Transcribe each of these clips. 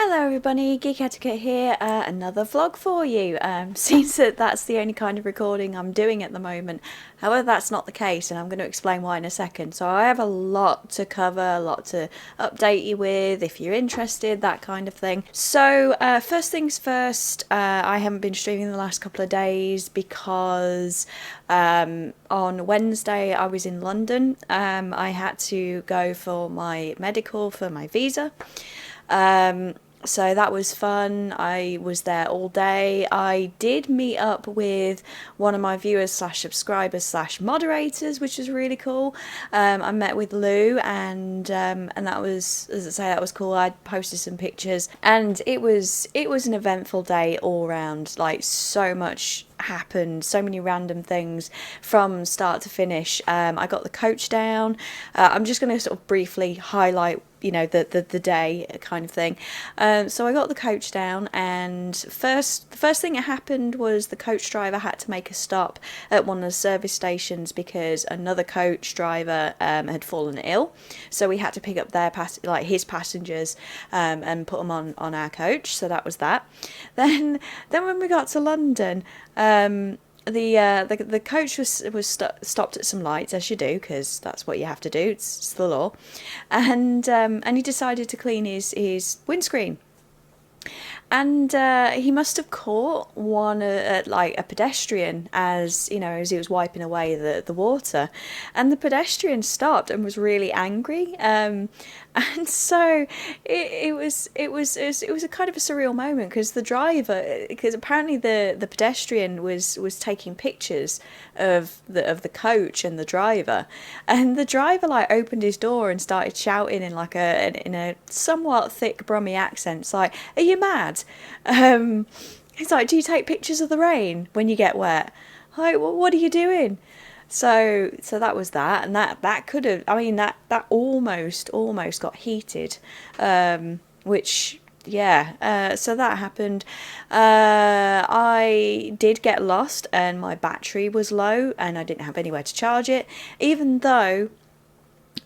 Hello everybody, Geeketiquette here, another vlog for you. Seems that that's the only kind of recording I'm doing at the moment. However, that's not the case, and I'm going to explain why in a second. So I have a lot to cover, a lot to update you with, if you're interested, that kind of thing. So first things first, I haven't been streaming the last couple of days because on Wednesday I was in London. I had to go for my medical, for my visa. So that was fun. I was there all day. I did meet up with one of my viewers slash subscribers slash moderators, which was really cool. I met with Lou, and that was, as I say, that was cool. I posted some pictures, and it was an eventful day all round. Like, so much happened, so many random things from start to finish. I got the coach down. I'm just going to sort of briefly highlight the day kind of thing. So I got the coach down, and the first thing that happened was the coach driver had to make a stop at one of the service stations because another coach driver had fallen ill. So we had to pick up his passengers and put them on our coach. So that was that. Then when we got to London, the coach was stopped at some lights, as you do, because that's what you have to do. It's the law, and he decided to clean his windscreen. And he must have caught a pedestrian as he was wiping away the water, and the pedestrian stopped and was really angry. And so it was a kind of a surreal moment because because apparently the pedestrian was taking pictures of the coach and the driver, and the driver opened his door and started shouting in a somewhat thick Brummy accent. It's like, "Are you mad?" He's like, "Do you take pictures of the rain when you get wet?" Like, what are you doing? So that was that, and that could have, that almost got heated, which, yeah, so that happened. I did get lost, and my battery was low, and I didn't have anywhere to charge it, even though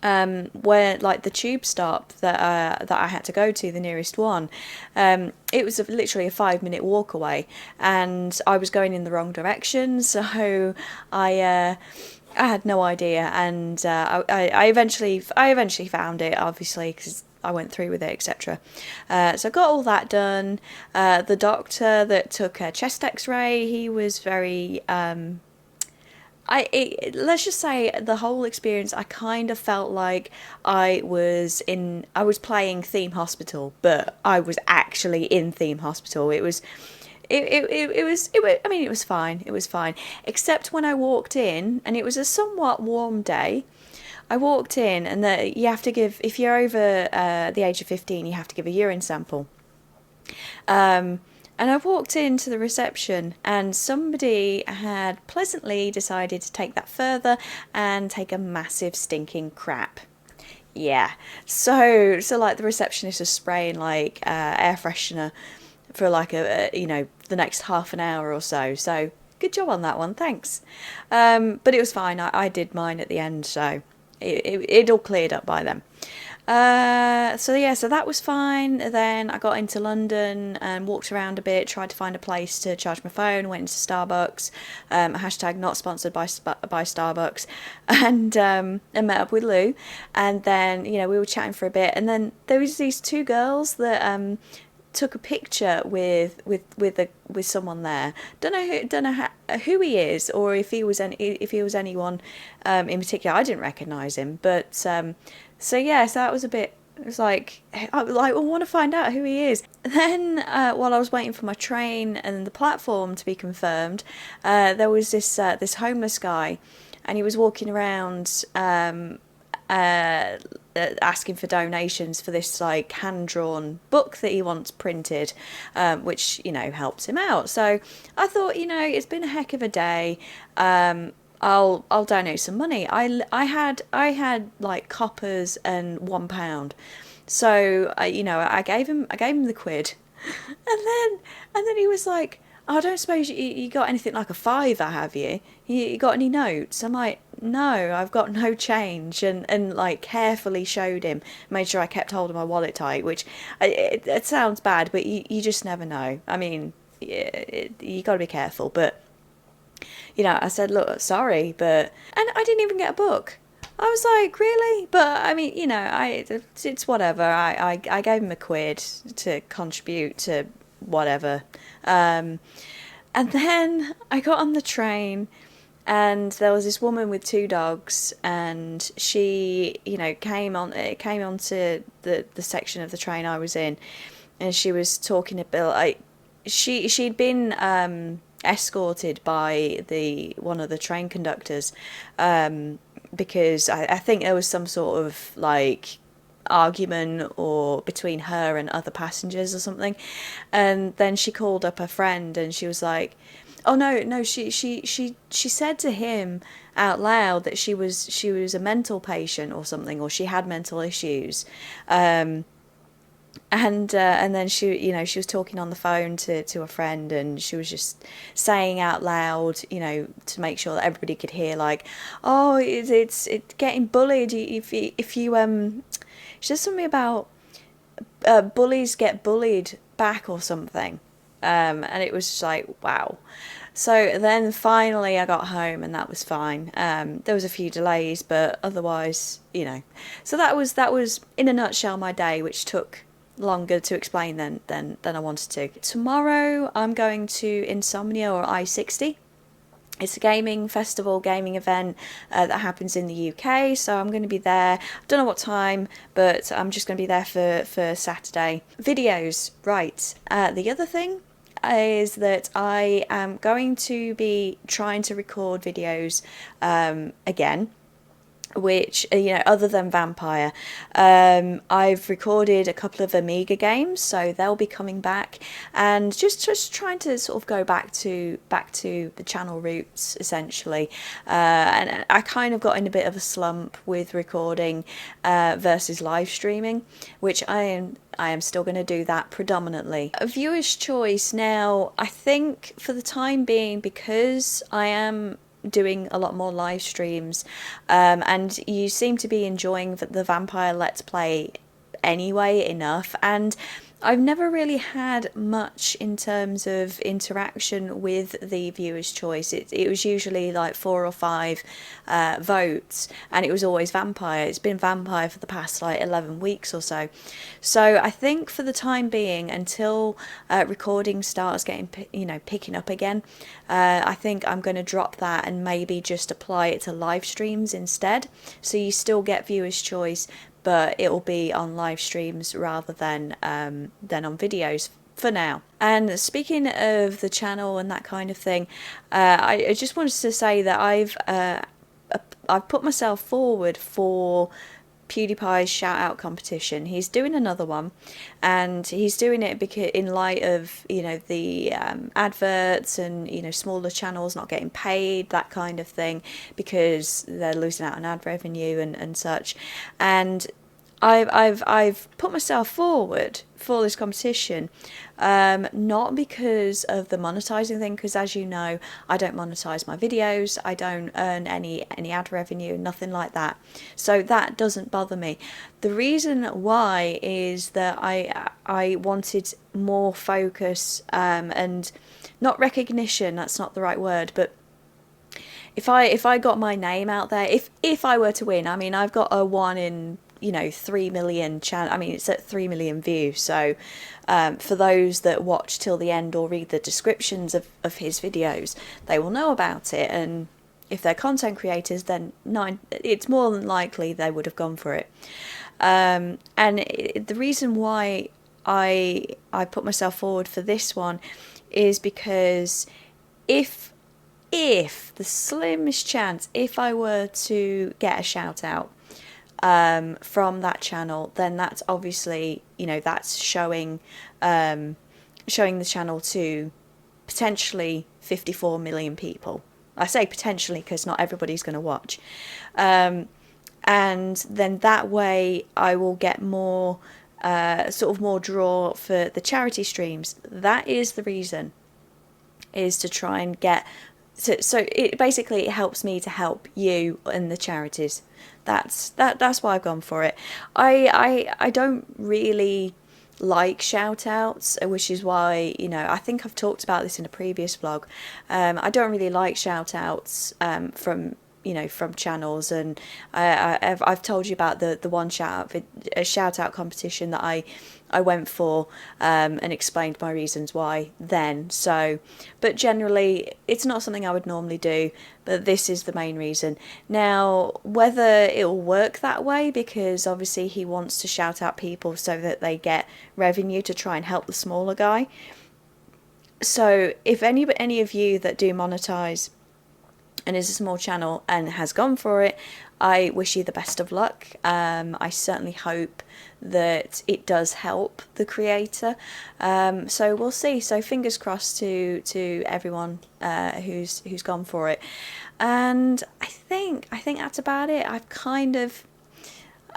where the tube stop that I had to go to, the nearest one, it was literally a 5-minute walk away, and I was going in the wrong direction, so I had no idea, and I eventually found it, obviously, because I went through with it, etc. So I got all that done. The doctor that took a chest X-ray, he was very let's just say the whole experience, I kind of felt like I was playing Theme Hospital, but I was actually in Theme Hospital. It was fine. It was fine, except when I walked in, and it was a somewhat warm day. I walked in, and you have to give, if you're over the age of 15, you have to give a urine sample. And I walked into the reception, and somebody had pleasantly decided to take that further and take a massive stinking crap. Yeah. So the receptionist was spraying air freshener for the next half an hour or so. So good job on that one, thanks. But it was fine. I did mine at the end, so it all cleared up by then. So that was fine. Then I got into London and walked around a bit, tried to find a place to charge my phone, went into Starbucks, hashtag not sponsored by Starbucks, and met up with Lou, and then we were chatting for a bit, and then there was these two girls that took a picture with someone there. Don't know who he is, or if he was anyone in particular. I didn't recognise him, but so that was a bit. It was like I want to find out who he is. Then while I was waiting for my train and the platform to be confirmed, there was this homeless guy, and he was walking around asking for donations for this hand-drawn book that he wants printed, which helps him out. So I thought, it's been a heck of a day. I'll donate some money. I had coppers and £1, so I gave him the quid, and then he was like, I don't suppose you got anything like a fiver, have you? You got any notes? I'm like, no, I've got no change. And like carefully showed him, made sure I kept hold of my wallet tight, which it sounds bad, but you just never know. I mean, you got to be careful. But, you know, I said, look, sorry, but, and I didn't even get a book. I was like, really? But I mean, you know, it's whatever. I gave him a quid to contribute to whatever. And then I got on the train, and there was this woman with two dogs, and she, you know, came onto the section of the train I was in, and she was talking about like she'd been escorted by the one of the train conductors, because I think there was some sort of like argument or between her and other passengers or something, and then she called up her friend and she was like, oh no, she said to him out loud that she was a mental patient or something, or she had mental issues, and then she, you know, she was talking on the phone to a friend, and she was just saying out loud, you know, to make sure that everybody could hear, like, oh, it's getting bullied if you she said something about bullies get bullied back or something, and it was just like, wow. So then finally I got home and that was fine. There was a few delays, but otherwise, you know. So that was in a nutshell my day, which took longer to explain than I wanted to. Tomorrow I'm going to Insomnia or I60. It's a gaming festival, gaming event that happens in the UK, so I'm going to be there. I don't know what time, but I'm just going to be there for Saturday. Videos, right. The other thing is that I am going to be trying to record videos again, which, you know, other than Vampire. I've recorded a couple of Amiga games, so they'll be coming back, and just trying to sort of go back to the channel roots, essentially. And I kind of got in a bit of a slump with recording versus live streaming, which I am still going to do that predominantly. A viewer's choice now, I think for the time being, because I am doing a lot more live streams, and you seem to be enjoying the Vampire Let's Play anyway enough, and I've never really had much in terms of interaction with the viewer's choice. It was usually like 4 or 5 votes, and it was always Vampire. It's been Vampire for the past like 11 weeks or so. So I think for the time being, until recording starts getting, you know, picking up again, I think I'm going to drop that and maybe just apply it to live streams instead. So you still get viewer's choice, but it will be on live streams rather than on videos for now. And speaking of the channel and that kind of thing, I just wanted to say that I've put myself forward for PewDiePie's shout out competition. He's doing another one, and he's doing it because in light of, you know, the adverts and, you know, smaller channels not getting paid, that kind of thing, because they're losing out on ad revenue and such. And I've put myself forward for this competition, not because of the monetizing thing, because as you know, I don't monetize my videos, I don't earn any ad revenue, nothing like that, so that doesn't bother me. The reason why is that I wanted more focus, and not recognition, that's not the right word, but if I got my name out there, if I were to win, I mean, I've got a 1 in, you know, 3 million channel. I mean, it's at 3 million views, so for those that watch till the end or read the descriptions of his videos, they will know about it, and if they're content creators, then it's more than likely they would have gone for it. The reason why I put myself forward for this one is because if the slimmest chance, if I were to get a shout out from that channel, then that's obviously, you know, that's showing the channel to potentially 54 million people. I say potentially because not everybody's going to watch, and then that way I will get more sort of more draw for the charity streams. That is the reason. is to try and get, so it basically, it helps me to help you and the charities. That's why I've gone for it. I don't really like shout outs, which is why, you know, I think I've talked about this in a previous vlog. I don't really like shout outs from, you know, from channels, and I've told you about the one shout out competition that I went for, and explained my reasons why then. So, but generally it's not something I would normally do, but this is the main reason. Now, whether it'll work that way, because obviously he wants to shout out people so that they get revenue to try and help the smaller guy. So if any of you that do monetize and is a small channel and has gone for it, I wish you the best of luck. I certainly hope that it does help the creator. So we'll see. So fingers crossed to everyone who's gone for it. And I think that's about it. I've kind of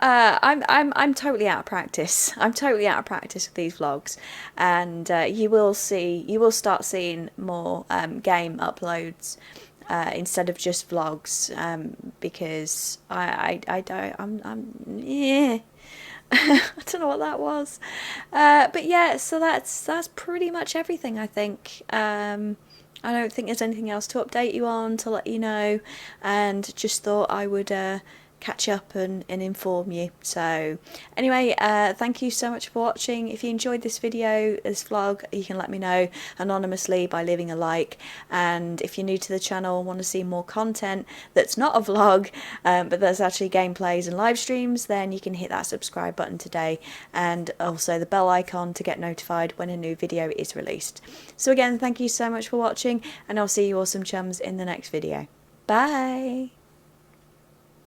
I'm totally out of practice. I'm totally out of practice with these vlogs, and you will start seeing more game uploads instead of just vlogs, because I don't, yeah. I don't know what that was, but yeah. So that's pretty much everything, I think. I don't think there's anything else to update you on, to let you know, and just thought I would catch up and inform you. So anyway, thank you so much for watching. If you enjoyed this video, this vlog, you can let me know anonymously by leaving a like, and if you're new to the channel and want to see more content that's not a vlog, but there's actually gameplays and live streams, then you can hit that subscribe button today, and also the bell icon to get notified when a new video is released. So again, thank you so much for watching, and I'll see you awesome chums in the next video. Bye!